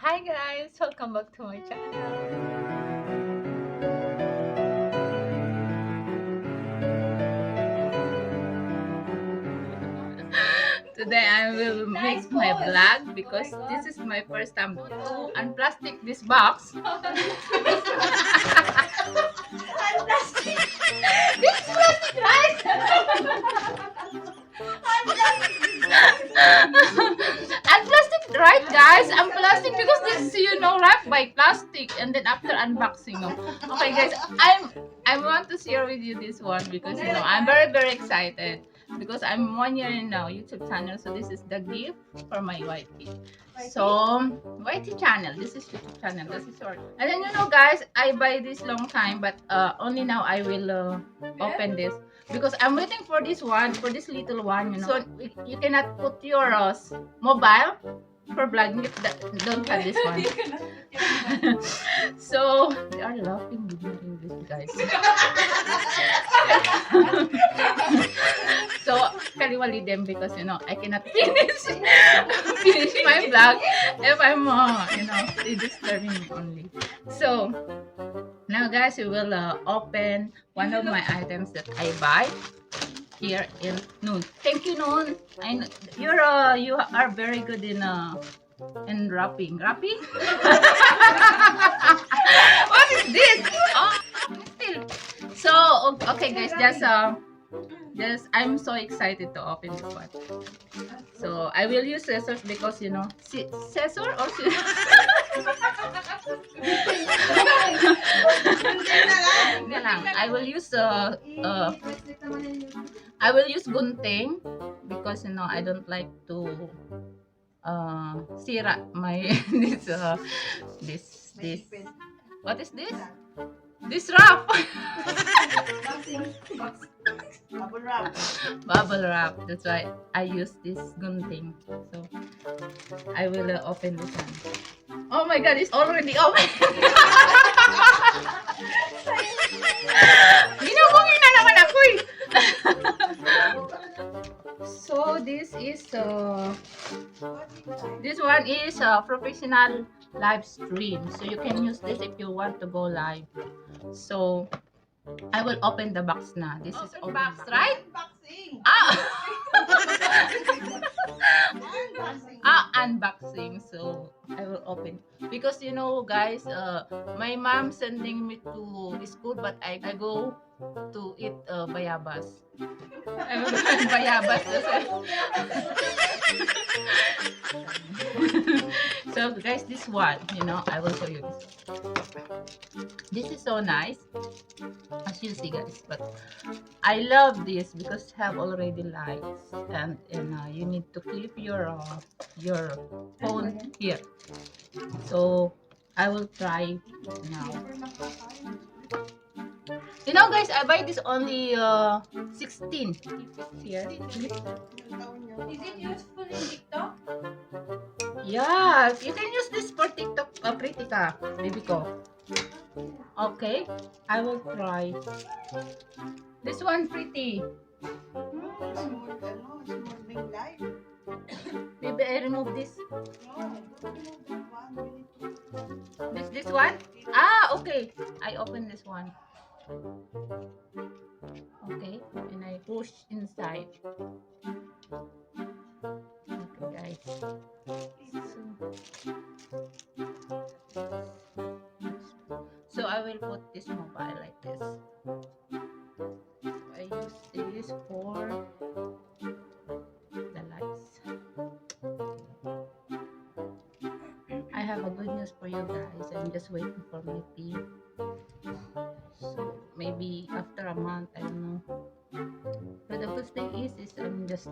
Hi guys, welcome back to my channel. Today I will make my vlog because this is my first time to unplastic this box. This is plastic, right? Unplastic, right, guys? Unplastic because this is, wrapped by plastic, and then after unboxing, okay, guys, I want to share with you this one because I'm very excited because I'm 1 year in now YouTube channel. So this is the gift for my YT. So YT channel, this is YouTube channel. This is short. And then guys, I buy this long time, but only now I will open this because I'm waiting for this one, for this little one. So you cannot put your mobile for vlogging if don't have this one. So they are laughing with my English, guys. So kaliwali them because I cannot finish my vlog if I'm they disturbing me only. So now guys, we will open one of my items that I buy here in Noon. Thank you, Noon. I know you are very good in wrapping. Wrapping? What is this? Oh, still. So okay guys, just I'm so excited to open this one. So I will use scissors because scissor or Hindi lang. I will use gunting because I don't like to sira my this what is this? This wrap. Bubble wrap. Bubble wrap. That's why I use this gunting. So I will open this one. Oh my god, it's already open. Ginugungin na naman ako eh. So this one is professional live stream. So you can use this if you want to go live. So I will open the box na. This is open box, right? Unboxing. Unboxing. So I will open because guys, my mom sending me to school, but I go to eat bayabas. I will go eat bayabas. So guys, this one, I will show you this. This is so nice, as you see, guys. But I love this because have already lights, and you need to clip your phone here. So I will try now. Guys, I buy this only 16 here. Is it useful in TikTok? Yes, you can use this for TikTok, pretty ka, baby ko. Okay, I will try. This one pretty. It's more being light. Maybe I remove this. No, don't remove that one. You need to This one? Ah, okay. I open this one. Okay, and I push inside. Okay, guys. So I will put this mobile like this. I use this for the lights. I have a good news for you guys. I'm just waiting for my pin. So maybe after a month, I don't know. But the first thing is I'm just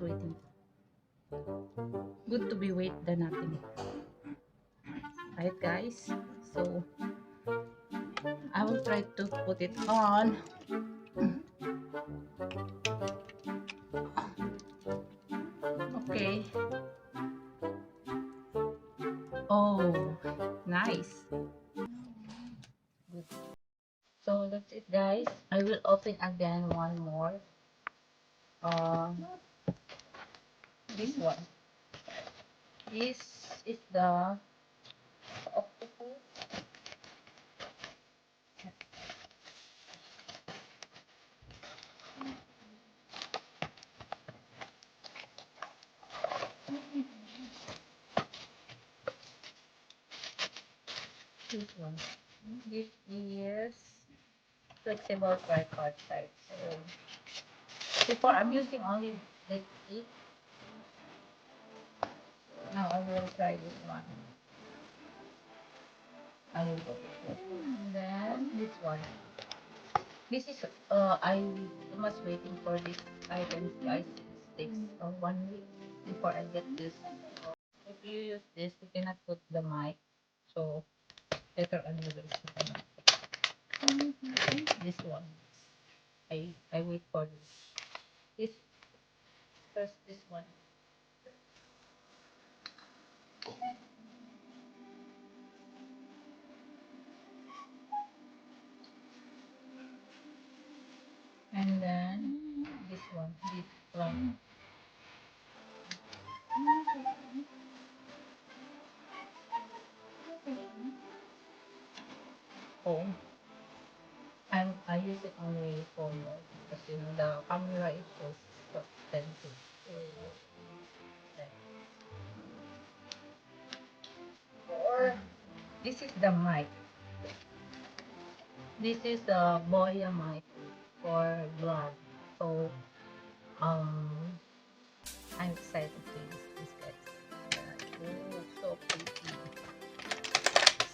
waiting. Good to be wait than nothing. Right, guys? So I will try to put it on. Okay. Oh, nice. Good. So that's it, guys. I will open again one more. This one. This is the This one. This is flexible tripod type. So before I'm using only like 8. Now I will try this one. I will go with it. And then this one. This is I was waiting for this item guys. It takes 1 week before I get this. If you use this, you cannot put the mic. So later on you will see the mic. This one. I wait for this. This first this one. And then this one. This one. Oh. I use it only for because you know the camera is so expensive. Like, or this is the mic. This is the Boya mic for vlog. So um I'm excited to use this guys. Oh, so pretty.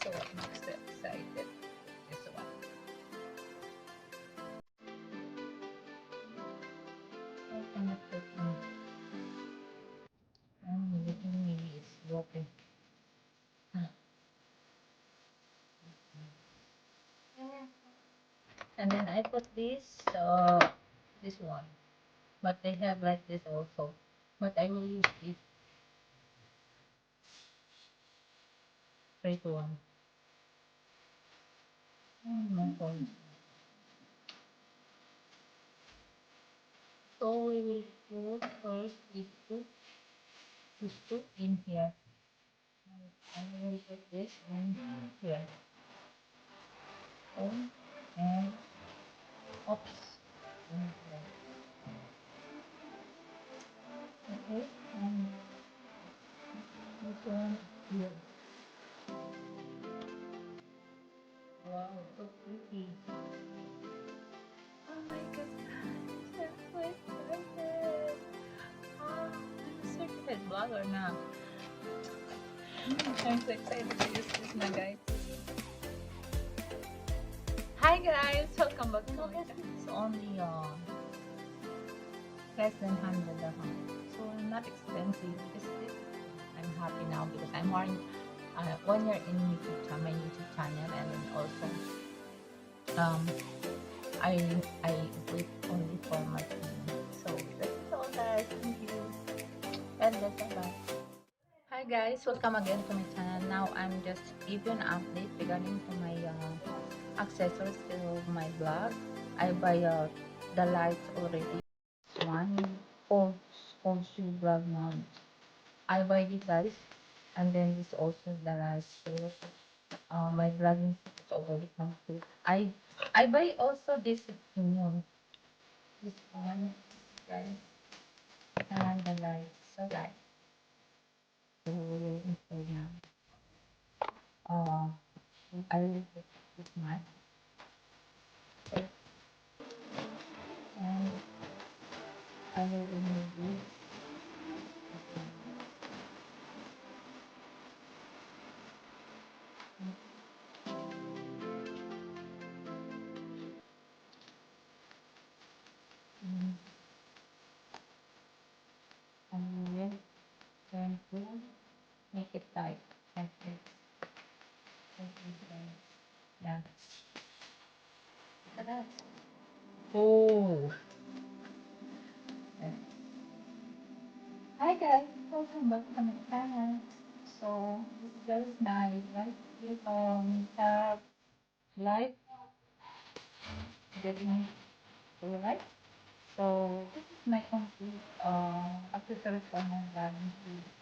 So I'm so excited. This one. I cannot put in. Maybe it's broken. And then I put this one. But they have like this also. But I will use this straight one. My phone. So we will put first these two in here. I will put this in here. On and oops. In here. Okay, and this one here. Wow, so pretty. Oh my god, guys, I'm so excited. Oh, I'm a certified blogger now. I'm so excited to use this na guys. Hi guys, welcome back to my channel. It's only less than 100 dirham. So not expensive. I'm happy now because I'm more 1 year in my YouTube channel, and then also um I wait only for my team. So that's all guys. Thank you. And that's all. Hi guys, welcome again to my channel. Now I'm just give you an update regarding to my accessories to my blog. I buy the lights already. One old shoe blog mount. I buy this guys, and then this also the lights. So, my vlogging is already complete. I buy also this one. This one guys, and the lights. So guys, so now. Uh, I will put this one and I will remove this. Mm, and then turn to make it tight. Like this. Like this, guys. Yeah. Look at that. Oh. Okay. Hi guys, welcome back to my channel. So this is nice, right? You have light getting to light. So this is my complete accessory for my garden.